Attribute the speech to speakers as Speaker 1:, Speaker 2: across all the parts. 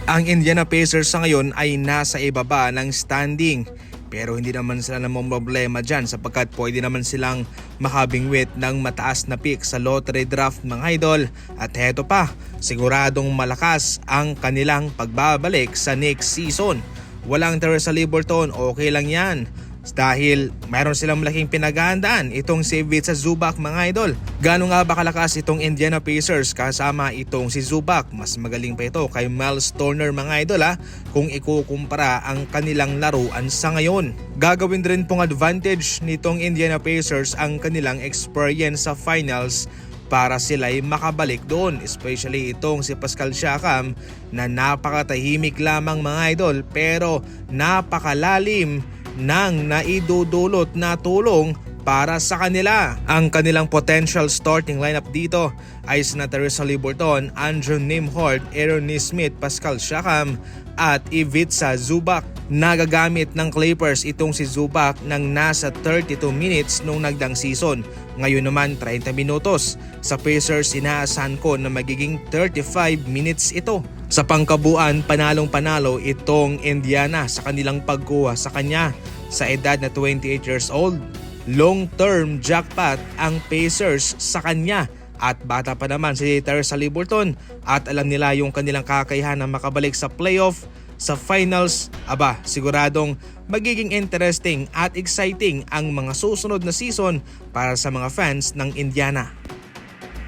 Speaker 1: Ang Indiana Pacers sa ngayon ay nasa ibaba ng standing. Pero hindi naman sila namang problema dyan sapagkat pwede naman silang makabingwit ng mataas na pick sa lottery draft mga idol. At heto pa, siguradong malakas ang kanilang pagbabalik sa next season. Walang Tyrese Haliburton, okay lang yan. Dahil mayroon silang malaking pinaghahandaan itong si Ivica Zubac mga idol. Gaano nga ba kalakas itong Indiana Pacers kasama itong si Zubac? Mas magaling pa ito kay Miles Turner mga idol kung ikukumpara ang kanilang laruan sa ngayon. Gagawin din pong advantage nitong Indiana Pacers ang kanilang experience sa finals para sila'y makabalik doon, especially itong si Pascal Siakam na napakatahimik lamang mga idol pero napakalalim ng naidudulot na tulong para sa kanila. Ang kanilang potential starting lineup dito ay sina Tyrese Haliburton, Andrew Nembhard, Aaron Nesmith, Pascal Siakam at Ivica Zubac. Nagagamit ng Clippers itong si Zubac ng nasa 32 minutes nung nagdang season. Ngayon naman 30 minutos. Sa Pacers inaasahan ko na magiging 35 minutes ito. Sa pangkabuuan, panalong-panalo itong Indiana sa kanilang pagkuha sa kanya sa edad na 28 years old. Long-term jackpot ang Pacers sa kanya at bata pa naman si Tyrese Haliburton at alam nila yung kanilang kakayahan na makabalik sa playoff, sa finals. Siguradong magiging interesting at exciting ang mga susunod na season para sa mga fans ng Indiana.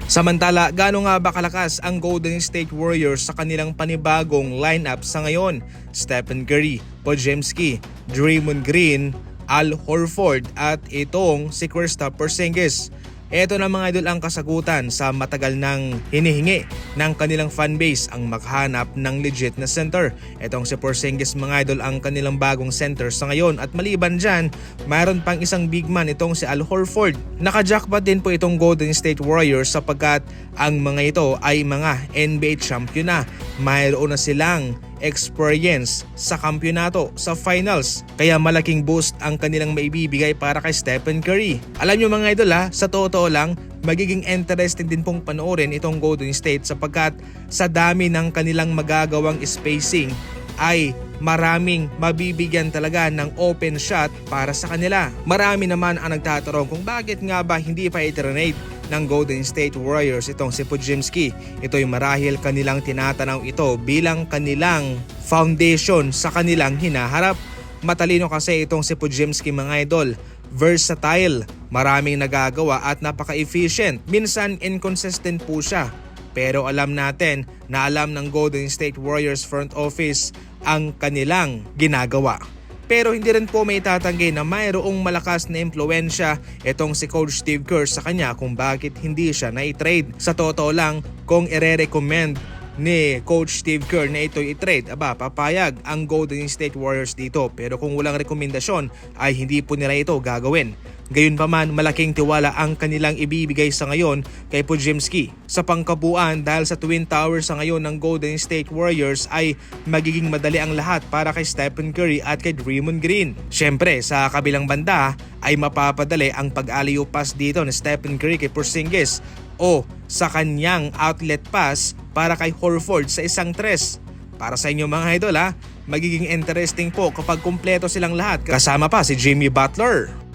Speaker 1: Samantala, gaano nga ba kalakas ang Golden State Warriors sa kanilang panibagong lineup sa ngayon? Stephen Curry, Podziemski, Draymond Green, Al Horford at itong si Kristaps Porzingis. Ito na mga idol ang kasagutan sa matagal nang hinihingi ng kanilang fanbase ang maghanap ng legit na center. Itong si Porzingis mga idol ang kanilang bagong center sa ngayon at maliban dyan, mayroon pang isang big man itong si Al Horford. Naka-jackpot din po itong Golden State Warriors sapagkat ang mga ito ay mga NBA champion na. Mayroon na silang experience sa kampyonato sa finals kaya malaking boost ang kanilang maibibigay para kay Stephen Curry. Alam nyo mga idol sa totoo lang magiging interesting din pong panoorin itong Golden State sapagkat sa dami ng kanilang magagawang spacing ay maraming mabibigyan talaga ng open shot para sa kanila. Marami naman ang nagtatanong kung bakit nga ba hindi pa i-trade ng Golden State Warriors itong si Podziemski. Ito'y marahil kanilang tinatanaw ito bilang kanilang foundation sa kanilang hinaharap. Matalino kasi itong si Podziemski mga idol. Versatile, maraming nagagawa at napaka-efficient. Minsan inconsistent po siya. Pero alam natin na alam ng Golden State Warriors front office ang kanilang ginagawa. Pero hindi rin po may tatanggi na mayroong malakas na impluensya itong si Coach Steve Kerr sa kanya kung bakit hindi siya na-trade. Sa totoo lang, kung ire-recommend ni Coach Steve Kerr na ito i-trade, papayag ang Golden State Warriors dito. Pero kung walang rekomendasyon ay hindi po nila ito gagawin. Gayunpaman, malaking tiwala ang kanilang ibibigay sa ngayon kay Podziemski. Sa pangkabuuan, dahil sa Twin Towers sa ngayon ng Golden State Warriors ay magiging madali ang lahat para kay Stephen Curry at kay Draymond Green. Siyempre, sa kabilang banda ay mapapadali ang pag-alley-oop pass dito ni Stephen Curry kay Porzingis o sa kanyang outlet pass para kay Horford sa isang tres. Para sa inyo mga idol magiging interesting po kapag kumpleto silang lahat kasama pa si Jimmy Butler.